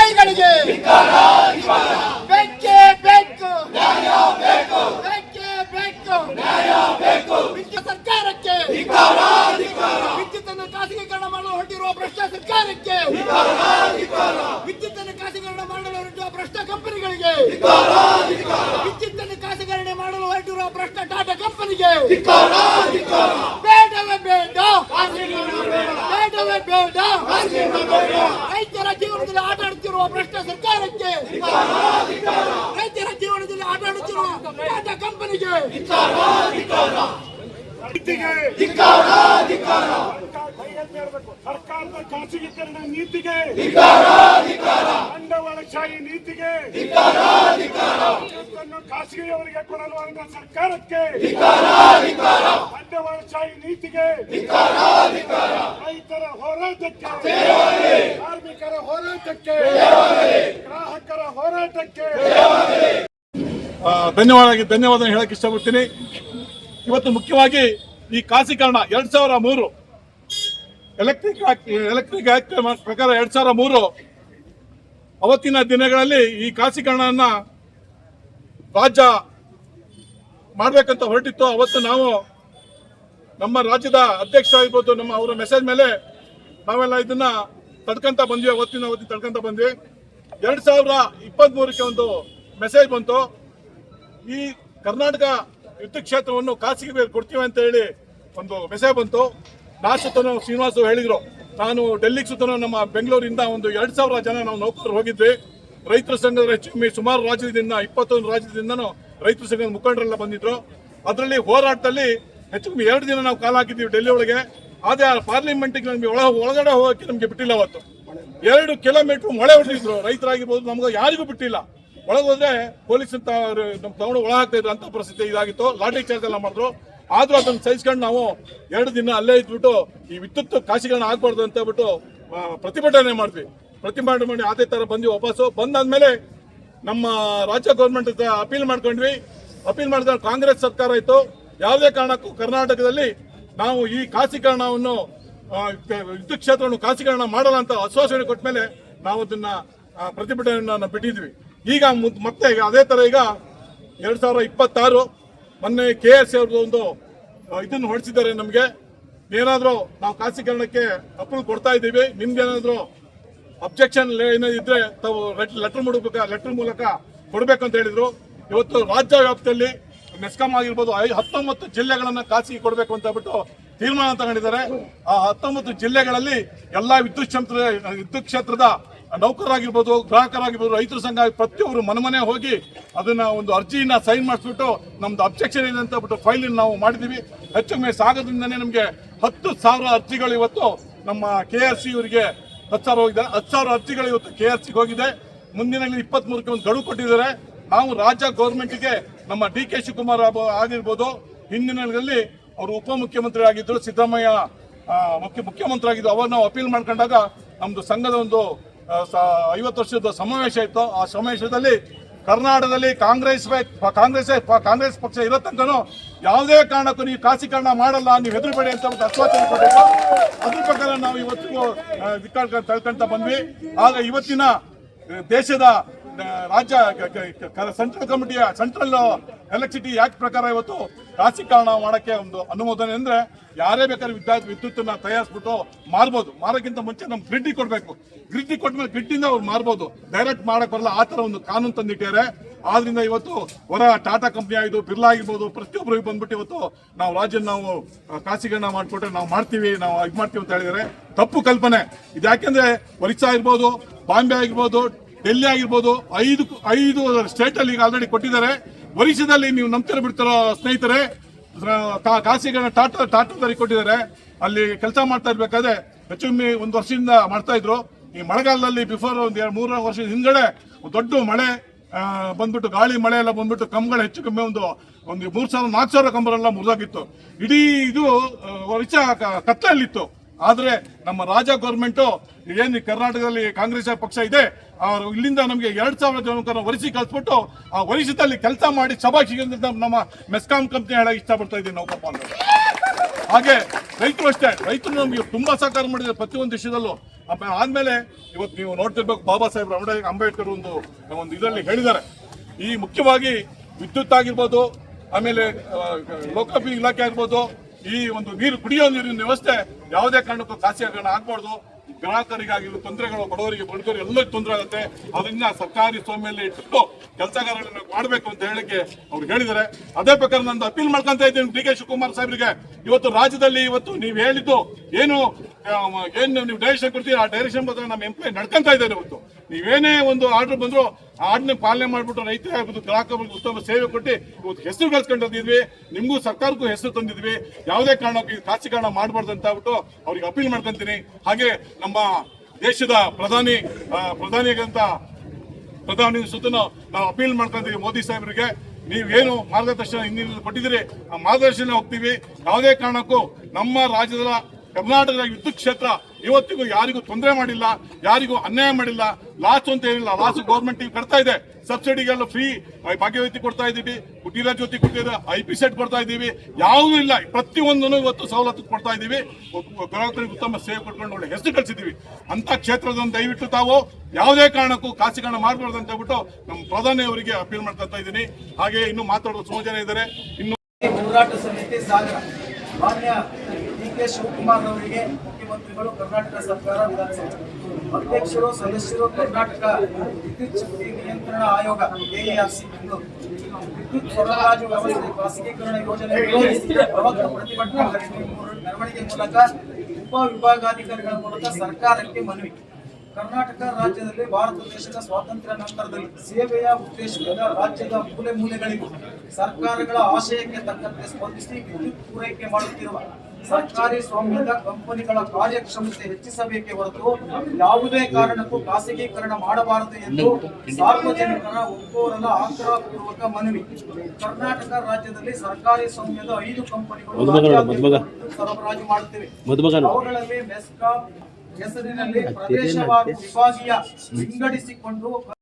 ಕಂಪನಿಗಳಿಗೆ ಬೇಕೇ ಬೇಕು, ಬೇಕೇ ಬೇಕು. ವಿದ್ಯುತ್ ಸರ್ಕಾರಕ್ಕೆ, ವಿದ್ಯುತ್ತನ್ನು ಖಾಸಗೀಕರಣ ಮಾಡಲು ಹೊರಟಿರುವ ಭ್ರಷ್ಟ ಸರ್ಕಾರಕ್ಕೆ, ವಿದ್ಯುತ್ತನ್ನು ಖಾಸಗೀಕರಣ ಮಾಡಲು ಹೊರಟಿರುವ ಭ್ರಷ್ಟ ಕಂಪನಿಗಳಿಗೆ, ವಿದ್ಯುತ್ತನ್ನು ಖಾಸಗೀಕರಣ ಮಾಡಲು ಹೊರಟಿರುವ ಭ್ರಷ್ಟ ಟಾಟಾ ಕಂಪನಿಗೆ ಬೇಡವೇ ಬೇಡ, ಬೇಡವೇ ಬೇಡ. ರೈತರ ಜೀವನದಲ್ಲಿ ಆಟ ಆಡುತ್ತಿರುವ ಭ್ರಷ್ಟ ಸರ್ಕಾರಕ್ಕೆ, ರೈತರ ಜೀವನದಲ್ಲಿ ಆಟ ಆಡುತ್ತಿರುವ ಟಾಟಾ ಕಂಪನಿಗೆ ಸರ್ಕಾರದ ಖಾಸಗೀಕರಣ ನೀತಿಗೆ, ಬಂಡವಾಳಶಾಹಿ ನೀತಿಗೆ, ಖಾಸಗಿಯವರಿಗೆ ಕೊಡಲು ಹೊರಟ ಸರ್ಕಾರಕ್ಕೆ, ಬಂಡವಾಳಶಾಹಿ ನೀತಿಗೆ, ರೈತರ ಹೋರಾಟಕ್ಕೆ, ಕಾರ್ಮಿಕರ ಹೋರಾಟಕ್ಕೆ, ಗ್ರಾಹಕರ ಹೋರಾಟಕ್ಕೆ ಧನ್ಯವಾದ ಹೇಳಕ್ ಇಷ್ಟಪಡ್ತೀನಿ. ಇವತ್ತು ಮುಖ್ಯವಾಗಿ ಈ ಖಾಸಗೀಕರಣ 2003 ಎಲೆಕ್ಟ್ರಿಕ್ ಆಕ್ಟ್ ಪ್ರಕಾರ 2003 ಅವತ್ತಿನ ದಿನಗಳಲ್ಲಿ ಈ ಖಾಸಗೀಕರಣವನ್ನ ರಾಜ್ಯ ಮಾಡ್ಬೇಕಂತ ಹೊರಟಿತ್ತು. ಅವತ್ತು ನಾವು ನಮ್ಮ ರಾಜ್ಯದ ಅಧ್ಯಕ್ಷ ಆಗಿರ್ಬೋದು, ಅವರ ಮೆಸೇಜ್ ಮೇಲೆ ನಾವೆಲ್ಲ ಇದನ್ನ ತಡ್ಕೊಂತ ಬಂದ್ವಿ. ಅವತ್ತಿನ ತಡ್ಕೊಂತ ಬಂದ್ವಿ. 2023ಕ್ಕೆ ಒಂದು ಮೆಸೇಜ್ ಬಂತು. ಈ ಕರ್ನಾಟಕ ವಿದ್ಯುತ್ ಕ್ಷೇತ್ರವನ್ನು ಖಾಸಗಿಗೆ ಕೊಡ್ತೀವಿ ಅಂತ ಹೇಳಿ ಒಂದು ಮೆಸೇಜ್ ಬಂತು. ಸುತ್ತನೂ ಶ್ರೀನಿವಾಸ್ ಹೇಳಿದ್ರು, ನಾನು ಡೆಲ್ಲಿಗೆ ಸುತ್ತನೂ ನಮ್ಮ ಬೆಂಗಳೂರಿಂದ ಒಂದು 2000 ಜನ ನಾವು ನೌಕರರು ಹೋಗಿದ್ವಿ. ರೈತರ ಸಂಘದ ಹೆಚ್ಚು ಕಮ್ಮಿ ಸುಮಾರು ರಾಜ್ಯದಿಂದ 21 ರಾಜ್ಯದಿಂದನೂ ರೈತರ ಸಂಘದ ಮುಖಂಡರೆಲ್ಲ ಬಂದಿದ್ರು. ಅದರಲ್ಲಿ ಹೋರಾಟದಲ್ಲಿ ಹೆಚ್ಚು ಕಮ್ಮಿ 2 ದಿನ ನಾವು ಕಾಲ ಹಾಕಿದ್ದೀವಿ ಡೆಲ್ಲಿ ಒಳಗೆ. ಆದ್ರೆ ಪಾರ್ಲಿಮೆಂಟ್ಗೆ ನಮಗೆ ಒಳಗಡೆ ಹೋಗಕ್ಕೆ ನಮಗೆ ಬಿಟ್ಟಿಲ್ಲ. ಅವತ್ತು 2 ಕಿಲೋಮೀಟರ್ ಮಳೆ ಹೊಡೆದಿದ್ರು. ರೈತರಾಗಿರ್ಬೋದು, ನಮ್ಗೆ ಯಾರಿಗೂ ಬಿಟ್ಟಿಲ್ಲ. ಒಳಗೋದ್ರೆ ಪೊಲೀಸ್ ಅಂತ ನಮ್ ತಗೊಂಡು ಒಳ ಹಾಕ್ತಾ ಇದ್ರು ಅಂತ ಪರಿಸ್ಥಿತಿ ಇದಾಗಿತ್ತು. ಲಾಠಿ ಚಾರ್ಜ್ ಎಲ್ಲ ಮಾಡಿದ್ರು. ಆದ್ರೂ ಅದನ್ನ ಸಹಿಸ್ಕೊಂಡು ನಾವು 2 ದಿನ ಅಲ್ಲೇ ಇದ್ಬಿಟ್ಟು ಈ ವಿದ್ಯುತ್ ಖಾಸಗೀಕರಣ ಆಗ್ಬಾರ್ದು ಅಂತ ಬಿಟ್ಟು ಪ್ರತಿಭಟನೆ ಮಾಡಿದ್ವಿ. ಪ್ರತಿಭಟನೆ ಮಾಡಿ ಅದೇ ತರ ಬಂದ್ವಿ. ವಾಪಸ್ಸು ಬಂದಾದ್ಮೇಲೆ ನಮ್ಮ ರಾಜ್ಯ ಗೌರ್ಮೆಂಟ್ ಅಪೀಲ್ ಮಾಡ್ಕೊಂಡ್ವಿ. ಅಪೀಲ್ ಮಾಡಿದ್ರೆ ಕಾಂಗ್ರೆಸ್ ಸರ್ಕಾರ ಇತ್ತು. ಯಾವುದೇ ಕಾರಣಕ್ಕೂ ಕರ್ನಾಟಕದಲ್ಲಿ ನಾವು ಈ ಖಾಸಗೀಕರಣವನ್ನು ವಿದ್ಯುತ್ ಕ್ಷೇತ್ರವನ್ನು ಖಾಸಗೀಕರಣ ಮಾಡಲ್ಲ ಅಂತ ಆಶ್ವಾಸನೆ ಕೊಟ್ಟ ಮೇಲೆ ನಾವು ಅದನ್ನ ಪ್ರತಿಭಟನೆಯನ್ನು ಬಿಟ್ಟಿದ್ವಿ. ಈಗ ಮತ್ತೆ ಅದೇ ತರ ಈಗ 2026 ಮೊನ್ನೆ KRC ಅವ್ರದ್ದು ಒಂದು ಇದನ್ನು ಹೊರಡಿಸಿದ್ದಾರೆ. ನಮಗೆ ಏನಾದರೂ ನಾವು ಖಾಸಗೀಕರಣಕ್ಕೆ ಅಪ್ರೂವಲ್ ಕೊಡ್ತಾ ಇದ್ದೀವಿ, ನಿಮ್ಗೇನಾದ್ರು ಅಬ್ಜೆಕ್ಷನ್ ಏನಾದಿದ್ರೆ ತಾವು ಲೆಟರ್ ಮೂಲಕ ಕೊಡಬೇಕು ಅಂತ ಹೇಳಿದ್ರು. ಇವತ್ತು ರಾಜ್ಯ ವ್ಯಾಪ್ತಿಯಲ್ಲಿ ಮೆಸ್ಕಾಂ ಆಗಿರ್ಬೋದು 19 ಜಿಲ್ಲೆಗಳನ್ನ ಖಾಸಗಿ ಕೊಡಬೇಕು ಅಂತ ಬಿಟ್ಟು ತೀರ್ಮಾನ ತಗೊಂಡಿದ್ದಾರೆ. ಆ 19 ಜಿಲ್ಲೆಗಳಲ್ಲಿ ಎಲ್ಲಾ ವಿದ್ಯುತ್ ಕ್ಷೇತ್ರದ ನೌಕರರಾಗಿರ್ಬೋದು, ಗ್ರಾಹಕರಾಗಿರ್ಬೋದು, ರೈತರ ಸಂಘ ಪ್ರತಿಯೊಬ್ಬರು ಮನೆ ಹೋಗಿ ಅದನ್ನ ಒಂದು ಅರ್ಜಿನ ಸೈನ್ ಮಾಡಿಸ್ಬಿಟ್ಟು ನಮ್ದು ಅಬ್ಜೆಕ್ಷನ್ ಇದೆ ಅಂತ ಬಿಟ್ಟು ಫೈಲ್ ನಾವು ಮಾಡಿದೀವಿ. ಹೆಚ್ಚು ಕಮ್ಮಿ ಸಾಗರದಿಂದನೇ ನಮಗೆ 10,000 ಅರ್ಜಿಗಳು ಇವತ್ತು ನಮ್ಮ KRC ಇವರಿಗೆ 10,000 ಹೋಗಿದ್ದಾರೆ. 10,000 ಅರ್ಜಿಗಳು ಇವತ್ತು KRCಗೆ ಹೋಗಿದೆ. ಮುಂದಿನ 23ಕ್ಕೆ ಒಂದು ಗಡುವು ಕೊಟ್ಟಿದ್ದಾರೆ. ನಾವು ರಾಜ್ಯ ಗೌರ್ಮೆಂಟ್ಗೆ ನಮ್ಮ DK ಶಿವಕುಮಾರ್ ಆಗಿರ್ಬೋದು, ಹಿಂದಿನಲ್ಲಿ ಅವರು ಉಪಮುಖ್ಯಮಂತ್ರಿ ಆಗಿದ್ರು, ಸಿದ್ದರಾಮಯ್ಯ ಮುಖ್ಯಮಂತ್ರಿ ಆಗಿದ್ರು, ಅವ್ರು ನಾವು ಅಪೀಲ್ ಮಾಡ್ಕೊಂಡಾಗ ನಮ್ದು ಸಂಘದ ಒಂದು 50 ವರ್ಷದ ಸಮಾವೇಶ ಇತ್ತು. ಆ ಸಮಾವೇಶದಲ್ಲಿ ಕರ್ನಾಟಕದಲ್ಲಿ ಕಾಂಗ್ರೆಸ್ ಪಕ್ಷ ಇರೋ ತನಕನೂ ಯಾವುದೇ ಕಾರಣಕ್ಕೂ ನೀವು ಖಾಸಗೀಕರಣ ಮಾಡಲ್ಲ, ನೀವು ಹೆದರಬೇಡಿ ಅಂತ ಆಶ್ವಾಸನೆ ಕೊಟ್ಟಿದ್ದು. ಅದ್ರ ಪ್ರಕಾರ ನಾವು ಇವತ್ತಿಗೂ ತಳ್ಕೊಂತ ಬಂದ್ವಿ. ಆಗ ಇವತ್ತಿನ ದೇಶದ ರಾಜ್ಯ ಸೆಂಟ್ರಲ್ ಎಲೆಕ್ಟ್ರಿಸಿಟಿ ಆಕ್ಟ್ ಪ್ರಕಾರ ಇವತ್ತು ಖಾಸಗೀಕರಣ ಮಾಡಕ್ಕೆ ಒಂದು ಅನುಮೋದನೆ ಅಂದ್ರೆ ಯಾರೇ ಬೇಕಾದ್ರೆ ವಿದ್ಯುತ್ತನ್ನ ತಯಾರಿಸ್ಬಿಟ್ಟು ಮಾರ್ಬೋದು. ಮಾರಕ್ಕಿಂತ ಮುಂಚೆ ನಮ್ಗೆ ಗ್ರಿಡ್ ಕೊಡ್ಬೇಕು. ಗ್ರಿಡ್ ಕೊಟ್ಮೇಲೆ ಗ್ರಿಡ್ಡಿಂದ ಅವ್ರು ಮಾರ್ಬೋದು. ಡೈರೆಕ್ಟ್ ಮಾಡಕ್ ಬರಲ್ಲ. ಆ ತರ ಒಂದು ಕಾನೂನು ತಂದಿಟ್ಟಿದ್ದಾರೆ. ಆದ್ರಿಂದ ಇವತ್ತು ಹೊರ ಟಾಟಾ ಕಂಪ್ನಿ ಆಗಿದ್ದು, ಬಿರ್ಲಾ ಆಗಿರ್ಬೋದು, ಪ್ರತಿಯೊಬ್ಬರಿಗೆ ಬಂದ್ಬಿಟ್ಟು ಇವತ್ತು ನಾವು ರಾಜ್ಯ ನಾವು ಖಾಸಗೀಕರಣ ಮಾಡ್ಕೊಟ್ರೆ ನಾವು ಮಾಡ್ತೀವಿ, ನಾವು ಇದು ಮಾಡ್ತೀವಿ ಅಂತ ಹೇಳಿದರೆ ತಪ್ಪು ಕಲ್ಪನೆ. ಇದು ಯಾಕೆಂದ್ರೆ ಒರಿಸ್ಸಾ ಆಗಿರ್ಬೋದು, ಬಾಂಬೆ ಆಗಿರ್ಬೋದು, ಡೆಲ್ಲಿ ಆಗಿರ್ಬೋದು, 5 ಸ್ಟೇಟ್ ಅಲ್ಲಿ ಈಗ ಆಲ್ರೆಡಿ ಕೊಟ್ಟಿದ್ದಾರೆ. ಒರಿಸ್ಸಾದಲ್ಲಿ ನೀವು ನಂಬ್ತಿರೋ ಬಿಡ್ತಾರೋ ಸ್ನೇಹಿತರೆ, ಖಾಸಗೀಕರಣ ಟಾಟಾದಲ್ಲಿ ಕೊಟ್ಟಿದ್ದಾರೆ. ಅಲ್ಲಿ ಕೆಲಸ ಮಾಡ್ತಾ ಇರ್ಬೇಕಾದ್ರೆ ಹೆಚ್ಚು ಕಮ್ಮಿ 1 ವರ್ಷದಿಂದ ಮಾಡ್ತಾ ಇದ್ರು. ಈ ಮಳೆಗಾಲದಲ್ಲಿ ಬಿಫೋರ್ ಒಂದು 2-3 ವರ್ಷದ ಹಿಂದ್ಗಡೆ ದೊಡ್ಡ ಮಳೆ ಬಂದ್ಬಿಟ್ಟು, ಗಾಳಿ ಮಳೆ ಎಲ್ಲ ಬಂದ್ಬಿಟ್ಟು ಕಂಬಗಳು ಹೆಚ್ಚು ಕಮ್ಮಿ ಒಂದು 3,000-4,000 ಕಂಬರೆಲ್ಲ ಮುರಿದೋಗಿತ್ತು. ಇಡೀ ಇದು ಒರಿಸ್ಸಾ ಕತ್ತಲಲ್ಲಿತ್ತು. ಆದ್ರೆ ನಮ್ಮ ರಾಜ್ಯ ಗೌರ್ಮೆಂಟ್ ಏನ್ ಕರ್ನಾಟಕದಲ್ಲಿ ಕಾಂಗ್ರೆಸ್ ಪಕ್ಷ ಇದೆ, ಅವರು ಇಲ್ಲಿಂದ ನಮಗೆ 2,000 ಜನಕರನ್ನ ಒರಿಸ್ಸಿಗೆ ಕಳಿಸ್ಬಿಟ್ಟು ಆ ಒರಿಸ್ಸಾದಲ್ಲಿ ಕೆಲಸ ಮಾಡಿ ಶಬಾಷಿಗೆ ನಮ್ಮ ಮೆಸ್ಕಾಂ ಕಂಪ್ನಿ ಹೇಳಕ್ ಇಷ್ಟಪಡ್ತಾ ಇದ್ದೀವಿ ನಾವು ಅಂತ. ಹಾಗೆ ರೈತರು ಅಷ್ಟೇ, ರೈತರು ನಮಗೆ ತುಂಬಾ ಸಹಕಾರ ಮಾಡಿದ್ದಾರೆ ಪ್ರತಿಯೊಂದು ವಿಷಯದಲ್ಲೂ. ಆದ್ಮೇಲೆ ಇವತ್ತು ನೀವು ನೋಡ್ತಿರ್ಬೇಕು, ಬಾಬಾ ಸಾಹೇಬ್ ಅಂಬೇಡ್ಕರ್ ಒಂದು ಇದರಲ್ಲಿ ಹೇಳಿದ್ದಾರೆ, ಈ ಮುಖ್ಯವಾಗಿ ವಿದ್ಯುತ್ ಆಗಿರ್ಬೋದು, ಆಮೇಲೆ ಲೋಕೋಪಯೋಗಿ ಇಲಾಖೆ ಆಗಿರ್ಬೋದು, ಈ ಒಂದು ಕುಡಿಯೋ ನೀರಿನ ವ್ಯವಸ್ಥೆ ಯಾವುದೇ ಕಾರಣಕ್ಕೂ ಖಾಸಗೀಕರಣ ಆಗ್ಬಾರ್ದು. ಗ್ರಾಹಕರಿಗಾಗಿರೋ ತೊಂದರೆಗಳು, ಬಡವರಿಗೆ ಬಡವರಿಗೆ ಎಲ್ಲ ತೊಂದರೆ ಆಗುತ್ತೆ. ಅದರಿಂದ ಸರ್ಕಾರಿ ಸ್ವಾಮ್ಯದಲ್ಲಿ ಇಟ್ಟು ಕೆಲಸಗಾರರನ್ನು ಮಾಡಬೇಕು ಅಂತ ಹೇಳಿಕೆ ಅವ್ರು ಹೇಳಿದ್ದಾರೆ. ಅದೇ ಪ್ರಕಾರ ನಾನು ಅಪೀಲ್ ಮಾಡ್ಕೊಂತ ಇದ್ದೀನಿ ಡಿ ಕೆ ಶಿವಕುಮಾರ್ ಸಾಹೇಬ್ರಿಗೆ. ಇವತ್ತು ರಾಜ್ಯದಲ್ಲಿ ಇವತ್ತು ನೀವು ಹೇಳಿದ್ದು ಏನು ನೀವು ಡೈರೆಕ್ಷನ್ ಕೊಡ್ತೀರಿ, ಆ ಡೈರೆಕ್ಷನ್ ಬಗ್ಗೆ ನಮ್ಮ ಎಂಪ್ಲಾಯ್ ನಡ್ಕೊಂತ ಇದ್ದಾರೆ. ಇವತ್ತು ನೀವೇನೇ ಒಂದು ಆರ್ಡರ್ ಬಂದ್ರು ಆ ಆರ್ಡರ್ನ ಪಾಲನೆ ಮಾಡ್ಬಿಟ್ಟು ರೈತರಾಗ್ಬೋದು, ಗ್ರಾಹಕರಿಗೆ ಉತ್ತಮ ಸೇವೆ ಕೊಟ್ಟು ಇವತ್ತು ಹೆಸರು ಗಳಿಸ್ಕೊಂಡಿದ್ವಿ. ನಿಮಗೂ ಸರ್ಕಾರಕ್ಕೂ ಹೆಸರು ತಂದಿದ್ವಿ. ಯಾವುದೇ ಕಾರಣಕ್ಕೂ ಇದು ಖಾಸಗೀಕರಣ ಮಾಡಬಾರ್ದು ಅಂತ ಹೇಳ್ಬಿಟ್ಟು ಅವ್ರಿಗೆ ಅಪೀಲ್ ಮಾಡ್ಕೊಂತೀನಿ. ಹಾಗೆ ನಮ್ಮ ದೇಶದ ಪ್ರಧಾನಿ ಸುತ್ತನೂ ನಾವು ಅಪೀಲ್ ಮಾಡ್ಕೊಂತೀವಿ ಮೋದಿ ಸಾಹೇಬರಿಗೆ. ನೀವೇನು ಮಾರ್ಗದರ್ಶನ ಹಿಂದಿನ ಕೊಟ್ಟಿದ್ದೀರಿ, ಆ ಮಾರ್ಗದರ್ಶನ ಹೋಗ್ತೀವಿ. ಯಾವುದೇ ಕಾರಣಕ್ಕೂ ನಮ್ಮ ರಾಜ್ಯದ ಕರ್ನಾಟಕದ ವಿದ್ಯುತ್ ಕ್ಷೇತ್ರ ಇವತ್ತಿಗೂ ಯಾರಿಗೂ ತೊಂದರೆ ಮಾಡಿಲ್ಲ, ಯಾರಿಗೂ ಅನ್ಯಾಯ ಮಾಡಿಲ್ಲ. ಲಾಸ್ ಅಂತ ಏನಿಲ್ಲ, ಲಾಸ್ ಗೌರ್ಮೆಂಟ್ ಕಟ್ತಾ ಇದೆ. ಸಬ್ಸಿಡಿಗೆಲ್ಲ ಫ್ರೀ ಭಾಗ್ಯವತಿ ಕೊಡ್ತಾ ಇದ್ದೀವಿ, ಕುಟೀರ ಜ್ಯೋತಿ ಕೊಡ್ತಿದ್ದೀವಿ, IP ಸೆಟ್ ಕೊಡ್ತಾ ಇದ್ದೀವಿ. ಯಾವುದೂ ಇಲ್ಲ, ಪ್ರತಿಯೊಂದನ್ನು ಇವತ್ತು ಸವಲತ್ತು ಕೊಡ್ತಾ ಇದ್ದೀವಿ. ಗ್ರಾಹಕರಿಗೆ ಉತ್ತಮ ಸೇವೆ ಕೊಟ್ಕೊಂಡು ಒಳ್ಳೆ ಹೆಸರು ಕಳಿಸಿದ್ದೀವಿ. ಅಂತ ಕ್ಷೇತ್ರದನ್ನು ದಯವಿಟ್ಟು ತಾವು ಯಾವುದೇ ಕಾರಣಕ್ಕೂ ಖಾಸಗೀಕರಣ ಮಾಡಬಾರ್ದು ಅಂತ ಹೇಳ್ಬಿಟ್ಟು ನಮ್ಮ ಪ್ರಧಾನಿ ಅವರಿಗೆ ಅಪೀಲ್ ಮಾಡ್ತಾ ಇದ್ದೀನಿ. ಹಾಗೆ ಇನ್ನು ಮಾತಾಡೋದು ಸುಮಾರು ಜನ ಇದ್ದಾರೆ. ಇನ್ನು ಹೋರಾಟ ಸಮಿತಿ ಸಾಗರ ಮಾನ್ಯ ಡಿ ಕೆ ಶಿವಕುಮಾರ್ ಅವರಿಗೆ ಮುಖ್ಯಮಂತ್ರಿಗಳು, ಕರ್ನಾಟಕ ಸರ್ಕಾರ, ವಿಧಾನಸಭೆ ಅಧ್ಯಕ್ಷರು, ಸದಸ್ಯರು, ಕರ್ನಾಟಕ ವಿದ್ಯುತ್ ಶಕ್ತಿ ನಿಯಂತ್ರಣ ಆಯೋಗ KERC ಬೆಂಗಳೂರು ವಿದ್ಯುತ್ ಸರಬರಾಜು ವ್ಯವಸ್ಥೆ ಖಾಸಗೀಕರಣ ಯೋಜನೆ ವಿರೋಧಿಸಿ ಬೃಹತ್ ಪ್ರತಿಭಟನಾ ಮೆರವಣಿಗೆ ಮೂಲಕ ಉಪವಿಭಾಗಾಧಿಕಾರಿಗಳ ಮೂಲಕ ಸರ್ಕಾರಕ್ಕೆ ಮನವಿ. ಕರ್ನಾಟಕ ರಾಜ್ಯದಲ್ಲಿ ಭಾರತ ದೇಶದ ಸ್ವಾತಂತ್ರ್ಯ ನಂತರದಲ್ಲಿ ಸೇವೆಯ ಉದ್ದೇಶದಿಂದ ರಾಜ್ಯದ ಮೂಲೆ ಮೂಲೆಗಳಿಗೂ ಸರ್ಕಾರಗಳ ಆಶಯಕ್ಕೆ ತಕ್ಕಂತೆ ಸ್ಪಂದಿಸಿ ವಿದ್ಯುತ್ ಪೂರೈಕೆ ಮಾಡುತ್ತಿರುವ ಸರ್ಕಾರಿ ಸ್ವಾಮ್ಯದ ಕಂಪನಿಗಳ ಕಾರ್ಯಕ್ಷಮತೆ ಹೆಚ್ಚಿಸಬೇಕೇ ಹೊರತು ಯಾವುದೇ ಕಾರಣಕ್ಕೂ ಖಾಸಗೀಕರಣ ಮಾಡಬಾರದು ಎಂದು ಸಾರ್ವಜನಿಕರ ಒಕ್ಕೊರಲ ಆಗ್ರಹಪೂರ್ವಕ ಮನವಿ. ಕರ್ನಾಟಕ ರಾಜ್ಯದಲ್ಲಿ ಸರ್ಕಾರಿ ಸ್ವಾಮ್ಯದ 5 ಕಂಪನಿಗಳು ಸರಬರಾಜು ಮಾಡುತ್ತಿವೆ. ಅವುಗಳಲ್ಲಿ ಮೆಸ್ಕಾಂ ಹೆಸರಿನಲ್ಲಿ ಪ್ರದೇಶವಾರು ವಿಭಾಗೀಯ ವಿಂಗಡಿಸಿಕೊಂಡು